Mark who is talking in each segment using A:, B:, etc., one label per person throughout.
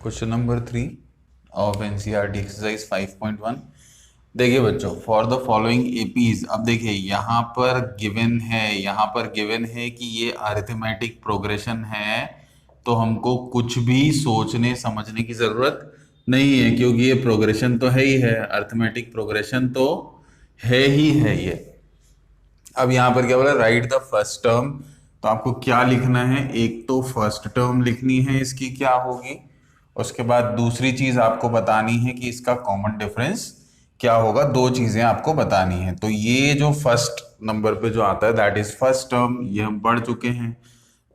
A: Question number 3 of NCERT exercise 5.1। देखिए बच्चों, for the following APs. अब देखिए यहाँ पर गिवन है कि ये अरिथमेटिक प्रोग्रेशन है, तो हमको कुछ भी सोचने समझने की जरूरत नहीं है, क्योंकि ये प्रोग्रेशन तो है ही है, अरिथमेटिक प्रोग्रेशन तो है ही है ये। अब यहाँ पर क्या बोला, राइट द फर्स्ट टर्म। तो आपको क्या लिखना है, एक तो फर्स्ट टर्म लिखनी है, इसकी क्या होगी। उसके बाद दूसरी चीज आपको बतानी है कि इसका कॉमन डिफरेंस क्या होगा। दो चीजें आपको बतानी है। तो ये जो फर्स्ट नंबर पे जो आता है दैट इज फर्स्ट टर्म, ये हम पढ़ चुके हैं।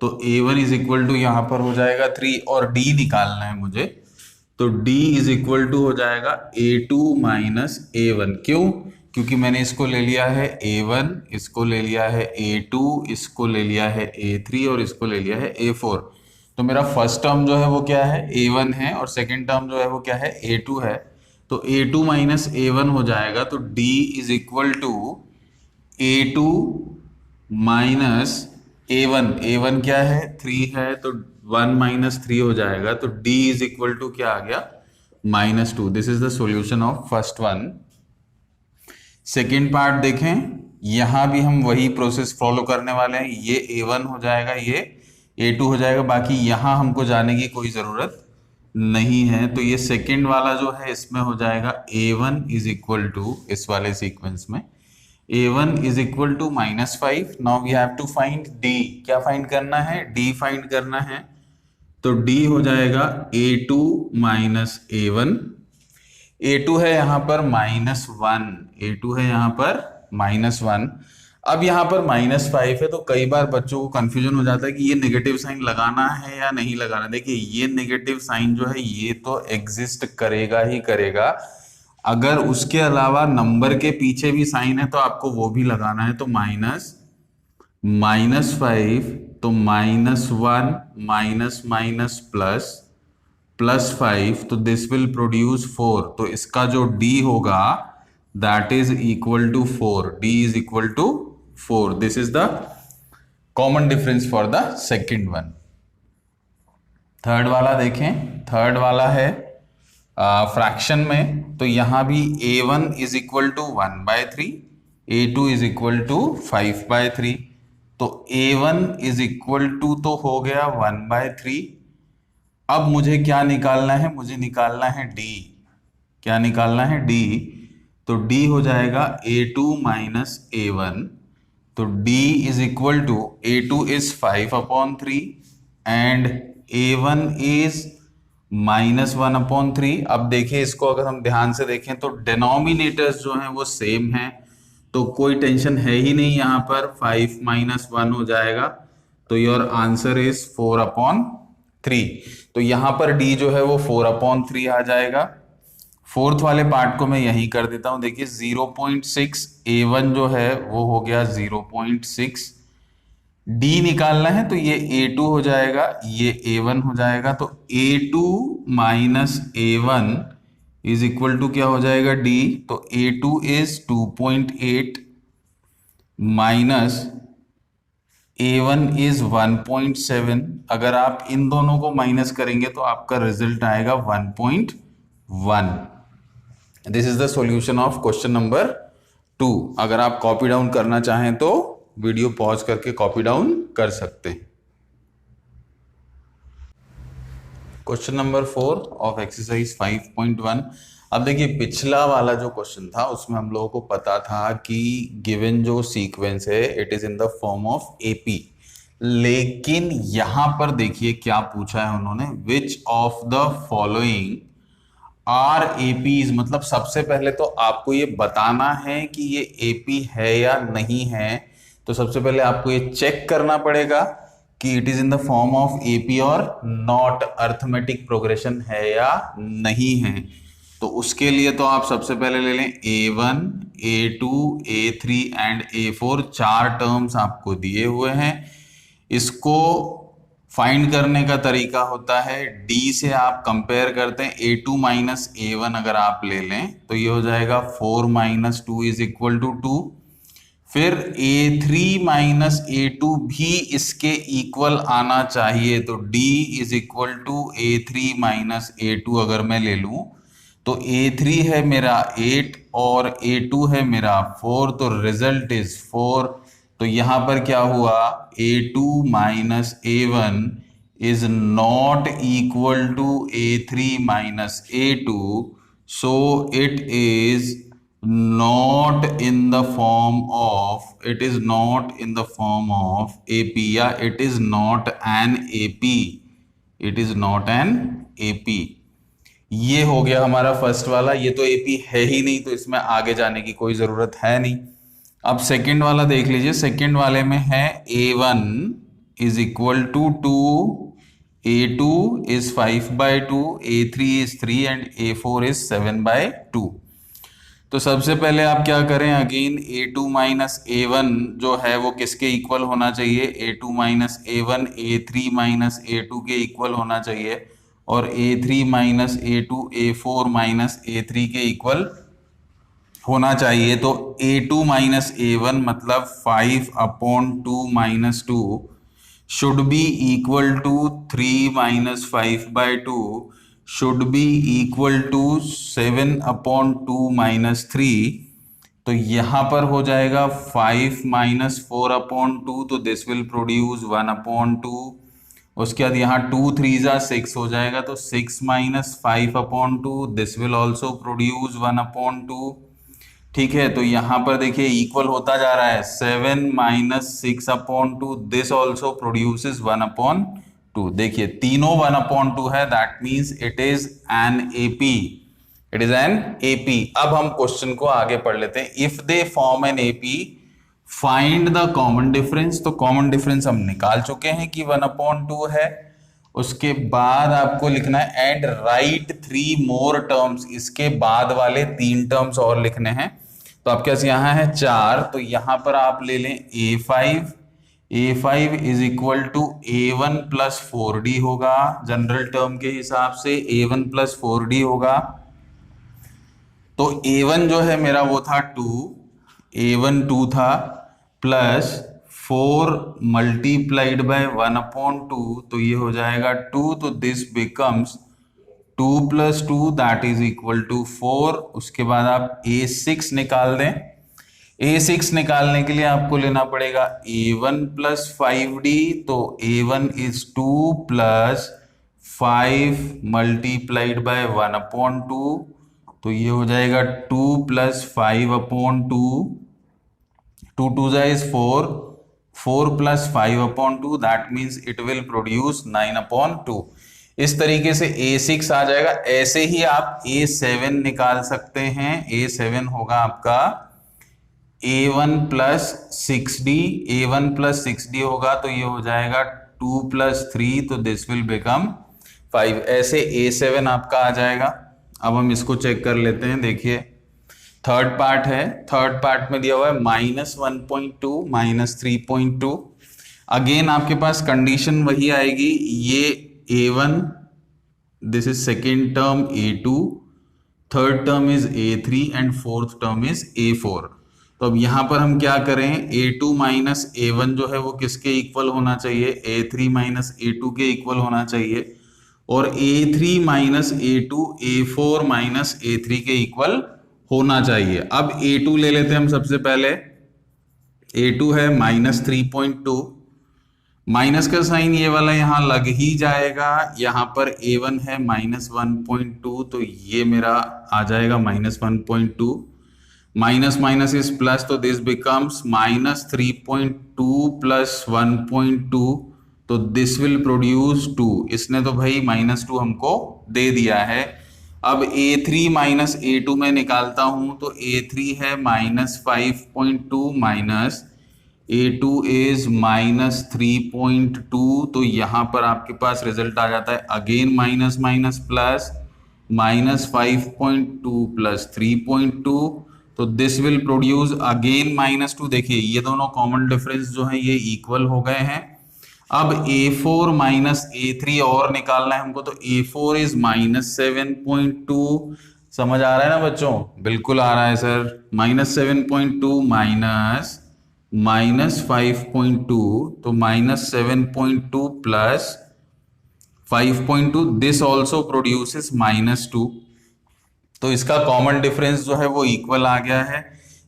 A: तो a1 इज इक्वल टू यहाँ पर हो जाएगा 3, और d निकालना है मुझे। तो d इज इक्वल टू हो जाएगा a2 माइनस a1। क्यों? क्योंकि मैंने इसको ले लिया है a1, इसको ले लिया है a2, इसको ले लिया है a3 और इसको ले लिया है a4। तो मेरा फर्स्ट टर्म जो है वो क्या है, a1 है, और सेकंड टर्म जो है वो क्या है, a2 है। तो a2 माइनस a1 हो जाएगा। तो d is equal to a2 minus a1 क्या है, 3 है, तो 1 माइनस 3 हो जाएगा। तो d इज इक्वल टू क्या आ गया, -2। This is the solution of first one. Second part देखें, यहां भी हम वही प्रोसेस फॉलो करने वाले हैं। ये a1 हो जाएगा, ये a2 हो जाएगा, बाकी यहां हमको जाने की कोई जरूरत नहीं है। तो ये सेकेंड वाला जो है इसमें हो जाएगा a1 इज इक्वल टू, इस वाले सीक्वेंस में a1 is equal to -5। Now we have to find d। क्या फाइंड करना है, d फाइंड करना है। तो d हो जाएगा a2 माइनस a1। a2 है यहाँ पर -1, a2 है यहाँ पर -1। अब यहाँ पर -5 है, तो कई बार बच्चों को कंफ्यूजन हो जाता है कि ये नेगेटिव साइन लगाना है या नहीं लगाना। देखिए ये नेगेटिव साइन जो है ये तो एग्जिस्ट करेगा ही करेगा। अगर उसके अलावा नंबर के पीछे भी साइन है तो आपको वो भी लगाना है। तो -5, तो -1 माइनस माइनस प्लस +5, तो दिस विल प्रोड्यूस 4। तो इसका जो d होगा that is equal to 4। d is equal to 4। This is the common difference for the second one. Third वाला देखें, थर्ड वाला है फ्रैक्शन में। तो यहां भी a1 is equal to 1/3, a2 is equal to 5/3। तो a1 इज इक्वल टू तो हो गया 1/3। अब मुझे क्या निकालना है, मुझे निकालना है d। क्या निकालना है, d। तो d हो जाएगा a2 माइनस a1। तो d is equal to a2 is 5/3 and a1 is -1/3। अब देखिए इसको अगर हम ध्यान से देखें तो डिनोमिनेटर्स जो हैं वो सेम हैं, तो कोई टेंशन है ही नहीं। यहाँ पर 5 - 1 हो जाएगा। तो योर आंसर इज 4/3। तो यहां पर d जो है वो 4/3 आ जाएगा। फोर्थ वाले पार्ट को मैं यहीं कर देता हूं। देखिए 0.6, a1 जो है वो हो गया 0.6। d निकालना है तो ये a2 हो जाएगा, ये a1 हो जाएगा। तो a2 minus a1 is equal to क्या हो जाएगा, d। तो a2 is 2.8 minus a1 is 1.7। अगर आप इन दोनों को माइनस करेंगे तो आपका रिजल्ट आएगा 1.1। This is the solution of question number 2। अगर आप कॉपी डाउन करना चाहें तो वीडियो पॉज करके कॉपी डाउन कर सकते हैं। Question number 4 of exercise 5.1। अब देखिए पिछला वाला जो क्वेश्चन था उसमें हम लोगों को पता था कि गिवन जो सीक्वेंस है it is in the form of AP. लेकिन यहां पर देखिए क्या पूछा है उन्होंने, which of the following are APs. मतलब सबसे पहले तो आपको ये बताना है कि ये एपी है या नहीं है। तो सबसे पहले आपको ये चेक करना पड़ेगा कि it is in the form of AP और नॉट, अर्थमेटिक प्रोग्रेशन है या नहीं है। तो उसके लिए तो आप सबसे पहले ले लें a1, a2, a3 and a4। 4 terms आपको दिए हुए हैं। इसको फाइंड करने का तरीका होता है d से आप कंपेयर करते हैं a2 माइनस a1। अगर आप ले लें तो ये हो जाएगा 4 - 2 इज इक्वल टू 2। फिर A3 माइनस A2 भी इसके इक्वल आना चाहिए, तो D is equal to A3 minus A2 अगर मैं ले लूं तो A3 है मेरा 8 और A2 है मेरा 4, तो रिजल्ट इज 4। तो यहां पर क्या हुआ, A2 minus A1 is not equal to A3 minus A2, so it is not in the form of, it is not in the form of AP, या it is not an AP, it is not an AP। ये हो गया हमारा first वाला, ये तो AP है ही नहीं तो इसमें आगे जाने की कोई जरूरत है नहीं। अब सेकंड वाला देख लीजिए, सेकंड वाले में है A1 is equal to 2, A2 is 5/2, A3 is 3 and A4 is 7/2। तो सबसे पहले आप क्या करें, अगेन A2 माइनस A1 जो है वो किसके इक्वल होना चाहिए, A2 minus A1 A3 minus A2 के इक्वल होना चाहिए, और A3 minus A2 A4 minus A3 के इक्वल होना चाहिए। तो A2 माइनस A1 मतलब 5/2 minus 2 should be equal to 3 minus 5/2 should be equal to 7/2 minus 3। तो यहां पर हो जाएगा 5 minus 4/2, तो दिस विल प्रोड्यूस 1/2। उसके बाद यहाँ 2 3 जा 6 हो जाएगा, तो 6 minus 5/2 this will also produce 1/2। ठीक है, तो यहां पर देखिए इक्वल होता जा रहा है, 7 माइनस 6/2 दिस ऑल्सो प्रोड्यूसेस 1/2। देखिए तीनों 1/2 है, that means it is an AP, it is an AP। अब हम क्वेश्चन को आगे पढ़ लेते हैं। If they form an AP find the common difference, तो कॉमन डिफरेंस हम निकाल चुके हैं कि 1/2 है। उसके बाद आपको लिखना है एंड राइट 3 मोर टर्म्स, इसके बाद वाले 3 टर्म्स और लिखने हैं। तो आपके पास यहाँ है 4, तो यहां पर आप ले लें A5 is equal to A1 plus 4D होगा, जनरल टर्म के हिसाब से A1 प्लस 4D होगा। तो A1 जो है मेरा वो था 2, A1 2 था, प्लस 4 मल्टीप्लाइड बाय 1/2, तो ये हो जाएगा 2, तो this becomes 2 plus 2 that is equal to 4। उसके बाद आप A6 निकाल दें। A6 निकालने के लिए आपको लेना पड़ेगा A1 प्लस 5D, तो A1 is 2 plus 5 multiplied by 1/2, तो ये हो जाएगा 2 plus 5/2, 2 2 is 4, 4 plus 5/2 that means it will produce 9/2। इस तरीके से A6 आ जाएगा। ऐसे ही आप A7 निकाल सकते हैं। A7 होगा आपका A1 plus 6D, A1 plus 6D होगा, तो ये हो जाएगा 2 प्लस 3, तो दिस विल बिकम 5। ऐसे A7 आपका आ जाएगा। अब हम इसको चेक कर लेते हैं। देखिए थर्ड पार्ट है, थर्ड पार्ट में दिया हुआ है -1.2 -3.2। अगेन आपके पास कंडीशन वही आएगी, ये A1, this is second term A2, third term is A3 and fourth term is A4। तो अब यहां पर हम क्या करें, A2 माइनस A1 जो है वो किसके इक्वल होना चाहिए, A3 माइनस A2 के इक्वल होना चाहिए, और A3 minus A2 A4 minus A3 के इक्वल होना चाहिए। अब A2 ले लेते हैं हम सबसे पहले। A2 है -3.2, माइनस का साइन ये वाला यहां लग ही जाएगा। यहां पर A1 है -1.2, तो ये मेरा आ जाएगा -1.2, माइनस माइनस इज प्लस, तो दिस बिकम्स -3.2 प्लस 1.2, तो दिस विल प्रोड्यूस 2। इसने तो भाई -2 हमको दे दिया है। अब A3 माइनस A2 में निकालता हूं, तो A3 है -5.2 माइनस A2 इज -3.2, तो यहां पर आपके पास रिजल्ट आ जाता है again minus minus plus, -5.2 plus 3.2, तो दिस विल प्रोड्यूस अगेन -2। देखिए ये दोनों कॉमन डिफरेंस जो है ये इक्वल हो गए हैं। अब A4 माइनस A3 और निकालना है हमको, तो A4 इज -7.2। समझ आ रहा है ना बच्चों, बिल्कुल आ रहा है सर। -7.2 माइनस -5.2, तो -7.2 प्लस 5.2, दिस ऑल्सो प्रोड्यूसेस -2। तो इसका कॉमन डिफरेंस जो है वो इक्वल आ गया है।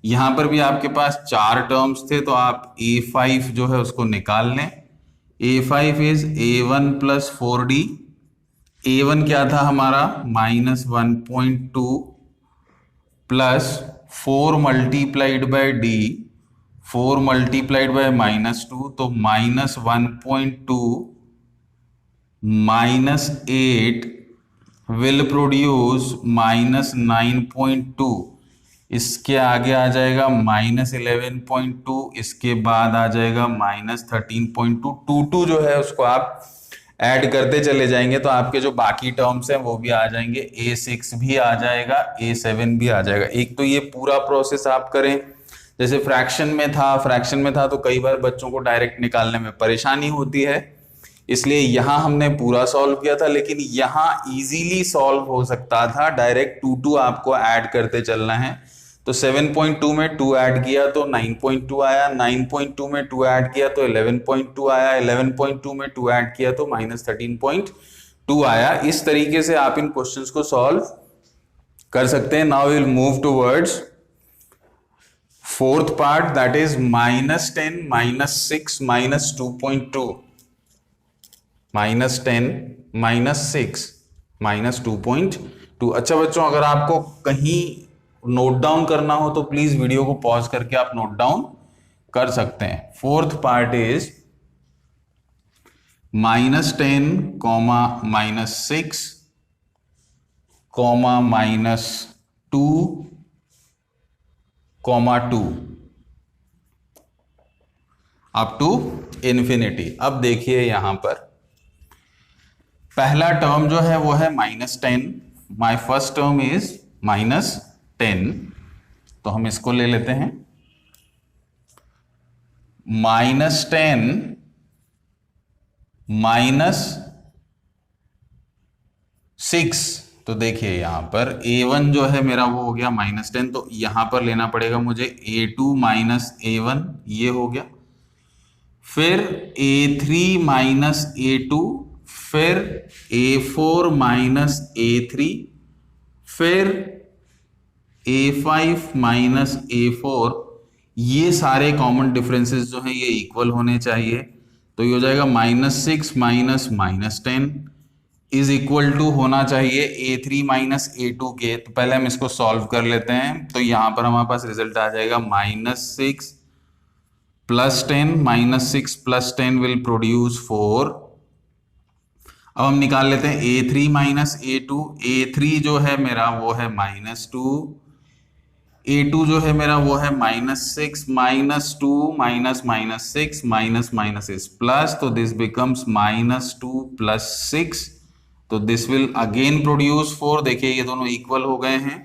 A: यहां पर भी आपके पास 4 टर्म्स थे, तो आप A5 जो है उसको निकाल लें। A5 is A1 plus 4D। A1 क्या था हमारा, -1.2 plus 4 multiplied by D, 4 multiplied by -2, तो -1.2 -8 विल प्रोड्यूस -9.2। इसके आगे आ जाएगा -11.2, इसके बाद आ जाएगा -13.2। 2 जो है उसको आप ऐड करते चले जाएंगे तो आपके जो बाकी टर्म्स हैं वो भी आ जाएंगे। A6 भी आ जाएगा, A7 भी आ जाएगा। एक तो ये पूरा प्रोसेस आप करें। जैसे फ्रैक्शन में था तो कई बार बच्चों को डायरेक्ट निकालने में परेशानी होती है, इसलिए यहां हमने पूरा सॉल्व किया था। लेकिन यहां इजीली सॉल्व हो सकता था, डायरेक्ट 2 आपको ऐड करते चलना है। तो 7.2 में 2 ऐड किया तो 9.2 आया, 9.2 में 2 ऐड किया तो 11.2 आया, 11.2 में 2 ऐड किया तो -13.2 आया। इस तरीके से आप इन क्वेश्चंस को सॉल्व कर सकते हैं। Now will move towards fourth part, that is -10 -6 -2.2। -10 -6 -2.2। अच्छा बच्चों, अगर आपको कहीं नोट डाउन करना हो तो प्लीज वीडियो को पॉज करके आप नोट डाउन कर सकते हैं। Fourth part is -10, -6, -2, up to infinity. अब देखिए यहां पर पहला टर्म जो है वो है -10। माई फर्स्ट टर्म इज -10, तो हम इसको ले लेते हैं। -10 -6, तो देखिए यहां पर A1 जो है मेरा वो हो गया -10, तो यहां पर लेना पड़ेगा मुझे A2 -A1, ये हो गया। फिर A3 -A2, फिर A4 -A3, फिर A5 -A4। ये सारे कॉमन डिफरेंसेस जो हैं ये इक्वल होने चाहिए। तो ये हो जाएगा -6 -10 इज इक्वल टू होना चाहिए A3 -A2 के। तो पहले हम इसको सॉल्व कर लेते हैं। तो यहां पर हमारे पास रिजल्ट आ जाएगा -6 + 10, -6 + 10 विल प्रोड्यूस 4। अब हम निकाल लेते हैं A3 -A2। A3 जो है मेरा वो है -2, A2 जो है मेरा वो है -6, -2 -6 -is प्लस, तो दिस बिकम्स -2 + 6, तो दिस विल अगेन प्रोड्यूस 4। देखिए ये दोनों इक्वल हो गए हैं।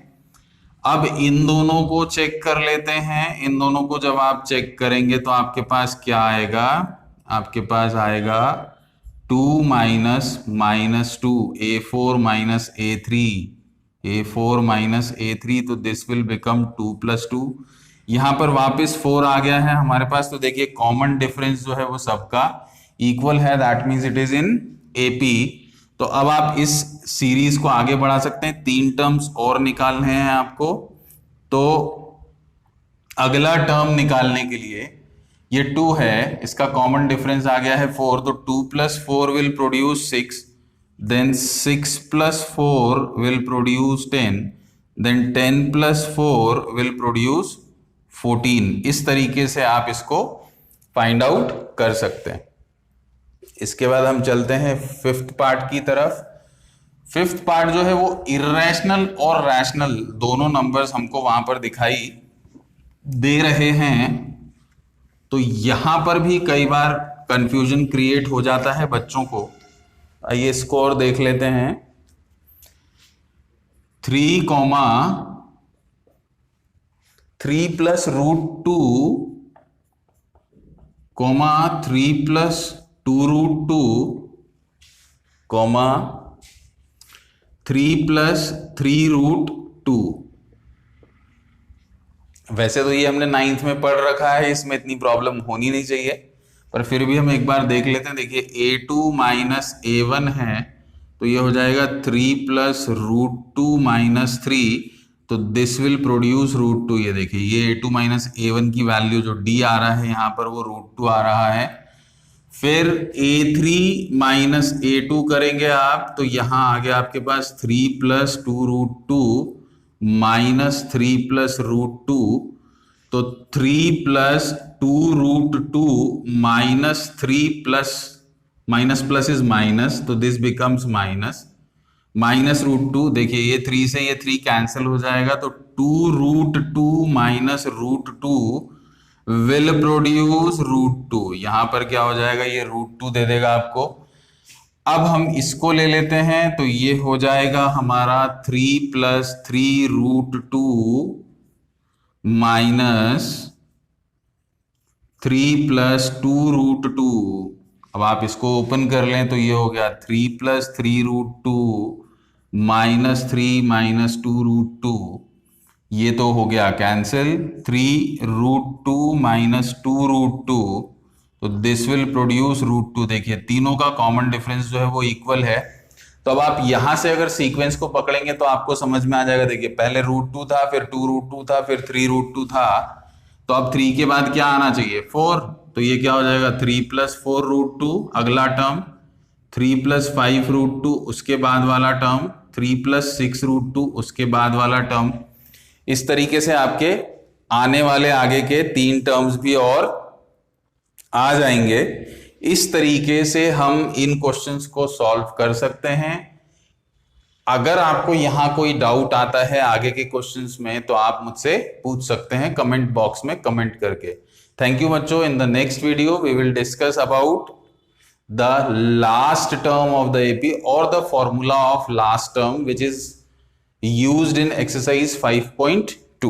A: अब इन दोनों को चेक कर लेते हैं। इन दोनों को जब आप चेक करेंगे तो आपके पास क्या आएगा, आपके पास आएगा 2 -2, A4 -A3, A4 -A3, तो दिस विल बिकम 2 + 2। यहां पर वापस 4 आ गया है हमारे पास। तो देखिए कॉमन डिफरेंस जो है वो सबका इक्वल है, that means it is in AP। तो अब आप इस सीरीज को आगे बढ़ा सकते हैं। 3 टर्म्स और निकालने हैं आपको। तो अगला टर्म निकालने के लिए ये 2 है, इसका कॉमन डिफरेंस आ गया है 4, तो 2 + 4 will produce 6, then 6 + 4 will produce 10, then 10 + 4 will produce 14। इस तरीके से आप इसको फाइंड आउट कर सकते हैं। इसके बाद हम चलते हैं फिफ्थ पार्ट की तरफ। फिफ्थ पार्ट जो है वो इर्रेशनल और रैशनल दोनों नंबर्स हमको वहां पर दिखाई दे रहे हैं। तो यहां पर भी कई बार कंफ्यूजन क्रिएट हो जाता है बच्चों को। आइए स्कोर देख लेते हैं। 3, 3 + √2, 3 + 2√2, 3 + 3√2। वैसे तो ये हमने 9th में पढ़ रखा है, इसमें इतनी प्रॉब्लम होनी नहीं चाहिए, पर फिर भी हम एक बार देख लेते हैं। देखिए a2 माइनस a1 है, तो ये हो जाएगा 3 प्लस √2 माइनस 3, तो दिस विल प्रोड्यूस √2। ये देखिए ये a2 माइनस a1 की वैल्यू जो d आ रहा है यहाँ पर वो √2 आ रहा है। फिर a3 माइनस a2 करेंगे आप, तो यहाँ आ गया आपके पास 3 प्लस 2√2 माइनस 3 प्लस √2, तो 3 plus 2√2 minus 3 plus minus plus is minus, तो दिस बिकम्स माइनस √2। देखिए ये 3 से ये 3 कैंसिल हो जाएगा, तो 2√2 माइनस √2 विल प्रोड्यूस √2। यहां पर क्या हो जाएगा, ये √2 दे देगा आपको। अब हम इसको ले लेते हैं, तो ये हो जाएगा हमारा 3 प्लस 3√2 माइनस 3 प्लस 2√2। अब आप इसको ओपन कर लें तो ये हो गया 3 प्लस 3√2 माइनस 3 माइनस 2√2, ये तो हो गया कैंसिल। 3√2 माइनस 2√2, तो दिस विल प्रोड्यूस √2। देखिए तीनों का कॉमन डिफरेंस जो है वो इक्वल है। तो अब आप यहां से अगर सीक्वेंस को पकड़ेंगे तो आपको समझ में आ जाएगा। देखिए पहले √2 था, फिर 2√2 था, फिर 3√2 था, तो अब 3 के बाद क्या आना चाहिए, 4। तो ये क्या हो जाएगा 3 प्लस 4√2, अगला टर्म 3 प्लस 5√2, उसके बाद वाला टर्म 3 प्लस 6√2, उसके बाद वाला टर्म। इस तरीके से आपके आने वाले आगे के 3 टर्म्स भी और आ जाएंगे। इस तरीके से हम इन क्वेश्चंस को सॉल्व कर सकते हैं। अगर आपको यहां कोई डाउट आता है आगे के क्वेश्चंस में, तो आप मुझसे पूछ सकते हैं कमेंट बॉक्स में कमेंट करके। थैंक यू बच्चों। In the next video we will discuss about the last term of the AP और the formula of last term which is used in exercise 5.2.